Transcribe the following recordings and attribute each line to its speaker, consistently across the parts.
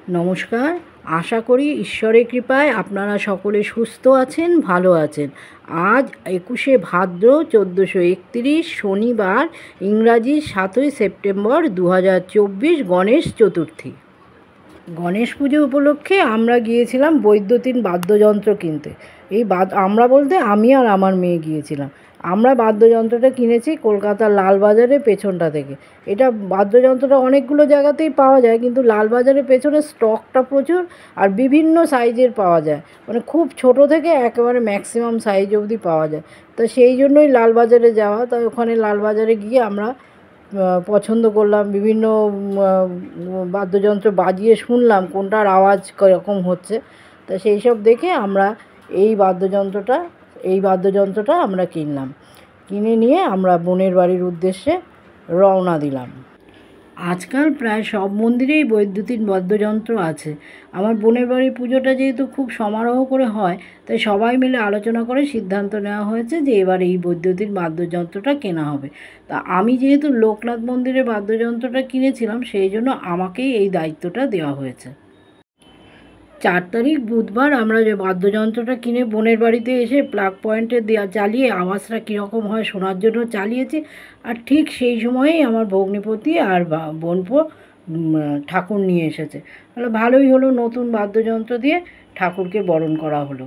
Speaker 1: নমস্কার। আশা করি ঈশ্বরের কৃপায় আপনারা সকলে সুস্থ আছেন, ভালো আছেন। আজ 21শে ভাদ্র 1431 শনিবার, ইংরাজি 7ই সেপ্টেম্বর 2024, গণেশ চতুর্থী। গণেশ পুজো উপলক্ষে আমরা গিয়েছিলাম বৈদ্যুতিন বাদ্যযন্ত্র কিনতে। আমরা বলতে আমি আর আমার মেয়ে গিয়েছিলাম। আমরা বাদ্যযন্ত্রটা কিনেছি কলকাতার লালবাজারের পেছনটা থেকে। এটা বাদ্যযন্ত্রটা অনেকগুলো জায়গাতেই পাওয়া যায়, কিন্তু লালবাজারের পেছনে স্টকটা প্রচুর আর বিভিন্ন সাইজের পাওয়া যায়, মানে খুব ছোট থেকে একেবারে ম্যাক্সিমাম সাইজ অবধি পাওয়া যায়। তো সেই জন্যই লালবাজারে যাওয়া। তাই ওখানে লালবাজারে গিয়ে আমরা পছন্দ করলাম, বিভিন্ন বাদ্যযন্ত্র বাজিয়ে শুনলাম কোনটার আওয়াজ কীরকম হচ্ছে। তা সেই সব দেখে আমরা এই বাদ্যযন্ত্রটা আমরা কিনলাম। কিনে নিয়ে আমরা বোনের বাড়ির উদ্দেশ্যে রওনা দিলাম। আজকাল প্রায় সব মন্দিরেই বৈদ্যুতিন বাদ্যযন্ত্র আছে। আমার বোনের বাড়ির পুজোটা যেহেতু খুব সমারোহ করে হয়, তাই সবাই মিলে আলোচনা করে সিদ্ধান্ত নেওয়া হয়েছে যে এবার এই বৈদ্যুতিন বাদ্যযন্ত্রটা কেনা হবে। তা আমি যেহেতু লোকনাথ মন্দিরে বাদ্যযন্ত্রটা কিনেছিলাম, সেই জন্য আমাকেই এই দায়িত্বটা দেওয়া হয়েছে। 4 তারিখ বুধবার আমরা যে বাদ্যযন্ত্রটা কিনে বোনের বাড়িতে এসে প্লাগ পয়েন্টে চালিয়ে আওয়াজটা কীরকম হয় শোনার জন্য চালিয়েছি। আর ঠিক সেই সময়েই আমার ভগ্নিপতি আর বোনপো ঠাকুর নিয়ে এসেছে। তাহলে ভালোই হলো, নতুন বাদ্যযন্ত্র দিয়ে ঠাকুরকে বরণ করা হলো।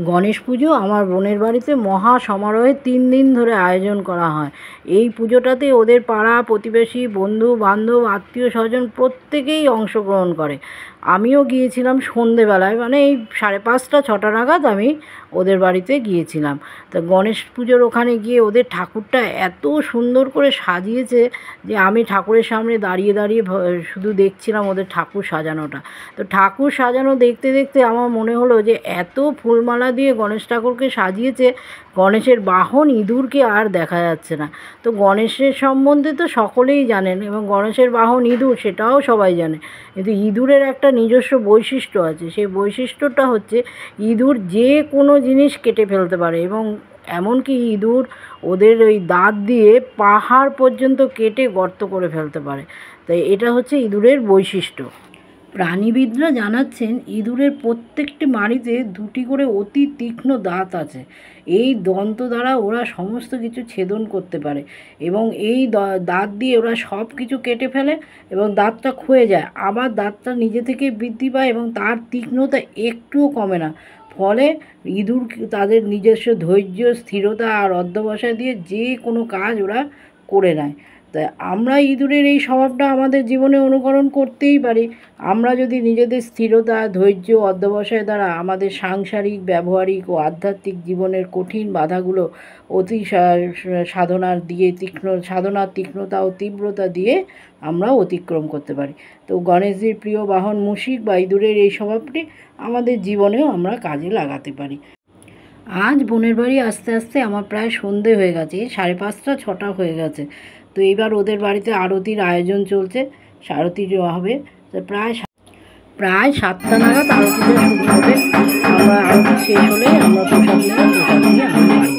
Speaker 1: গণেশ পুজো আমার বোনের বাড়িতে মহা সমারোহে 3 দিন ধরে আয়োজন করা হয়। এই পুজোটাতে ওদের পাড়া প্রতিবেশী, বন্ধু বান্ধব, আত্মীয় স্বজন প্রত্যেকেই অংশগ্রহণ করে। আমিও গিয়েছিলাম সন্ধেবেলায়, মানে এই 5:30-6টা নাগাদ আমি ওদের বাড়িতে গিয়েছিলাম। তা গণেশ পুজোর ওখানে গিয়ে ওদের ঠাকুরটা এত সুন্দর করে সাজিয়েছে যে আমি ঠাকুরের সামনে দাঁড়িয়ে দাঁড়িয়ে শুধু দেখছিলাম ওদের ঠাকুর সাজানোটা। তো ঠাকুর সাজানো দেখতে দেখতে আমার মনে হলো যে এত ফুলমালা দিয়ে গণেশ ঠাকুরকে সাজিয়েছে, গণেশের বাহন ইঁদুরকে আর দেখা যাচ্ছে না। তো গণেশের সম্বন্ধে তো সকলেই জানেন, এবং গণেশের বাহন ইঁদুর সেটাও সবাই জানে। কিন্তু ইঁদুরের একটা নিজস্ব বৈশিষ্ট্য আছে। সেই বৈশিষ্ট্যটা হচ্ছে ইঁদুর যে কোনো জিনিস কেটে ফেলতে পারে, এবং এমনকি ইঁদুর ওদের ওই দাঁত দিয়ে পাহাড় পর্যন্ত কেটে গর্ত করে ফেলতে পারে। তাই এটা হচ্ছে ইঁদুরের বৈশিষ্ট্য। প্রাণীবিদরা জানাচ্ছেন ইঁদুরের প্রত্যেকটি মাড়িতে 2টি করে অতি তীক্ষ্ণ দাঁত আছে। এই দন্ত দ্বারা ওরা সমস্ত কিছু ছেদন করতে পারে, এবং এই দাঁত দিয়ে ওরা সব কিছু কেটে ফেলে এবং দাঁতটা ক্ষয়ে যায়, আবার দাঁতটা নিজে থেকে বৃদ্ধি পায় এবং তার তীক্ষ্ণতা একটুও কমে না। ফলে ইঁদুর তাদের নিজস্ব ধৈর্য, স্থিরতা আর অধ্যবসায় দিয়ে যে কোনো কাজ ওরা করে নেয়। তাই আমরা ইঁদুরের এই স্বভাবটা আমাদের জীবনে অনুকরণ করতেই পারি। আমরা যদি নিজেদের স্থিরতা, ধৈর্য, অধ্যবসায় দ্বারা আমাদের সাংসারিক, ব্যবহারিক ও আধ্যাত্মিক জীবনের কঠিন বাধাগুলো অতি সাধনার তীক্ষ্ণতা ও তীব্রতা দিয়ে আমরা অতিক্রম করতে পারি। তো গণেশজির প্রিয় বাহন মূষিক বা ইঁদুরের এই স্বভাবটি আমাদের জীবনেও আমরা কাজে লাগাতে পারি। আজ বোনের বাড়ি আস্তে আস্তে আমার প্রায় সন্ধে হয়ে গেছে, 5:30-6টা হয়ে গেছে। তো এইবার ওদের বাড়িতে আরতির আয়োজন চলছে, আরতি হবে। তো প্রায় 7টা নাগাদ আরতিটা শুরু হবে। আমরা আরতি শেষ হলে আমরা প্রসাদ নিয়ে আমরা বাড়ি।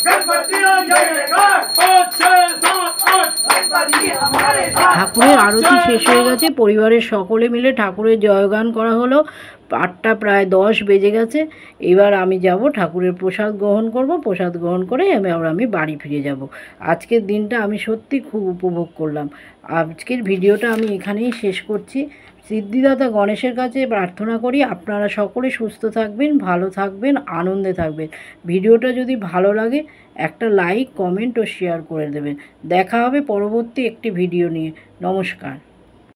Speaker 2: गणपति
Speaker 1: ঠাকুরের আরতি শেষ হয়ে গেছে, পরিবারের সকলে মিলে ঠাকুরের জয়গান করা হলো। 8টা প্রায় 10 বেজে গেছে। এবার আমি যাব ঠাকুরের প্রসাদ গ্রহণ করব। প্রসাদ গ্রহণ করে আমি বাড়ি ফিরে যাব। আজকের দিনটা আমি সত্যি খুব উপভোগ করলাম। আজকের ভিডিওটা আমি এখানেই শেষ করছি। সিদ্ধিদাতা গণেশের কাছে প্রার্থনা করি আপনারা সকলে সুস্থ থাকবেন, ভালো থাকবেন, আনন্দে থাকবেন। ভিডিওটা যদি ভালো লাগে একটা লাইক, কমেন্ট ও শেয়ার করে দেবেন। দেখা হবে পরবর্তী একটি ভিডিও নিয়ে। নমস্কার।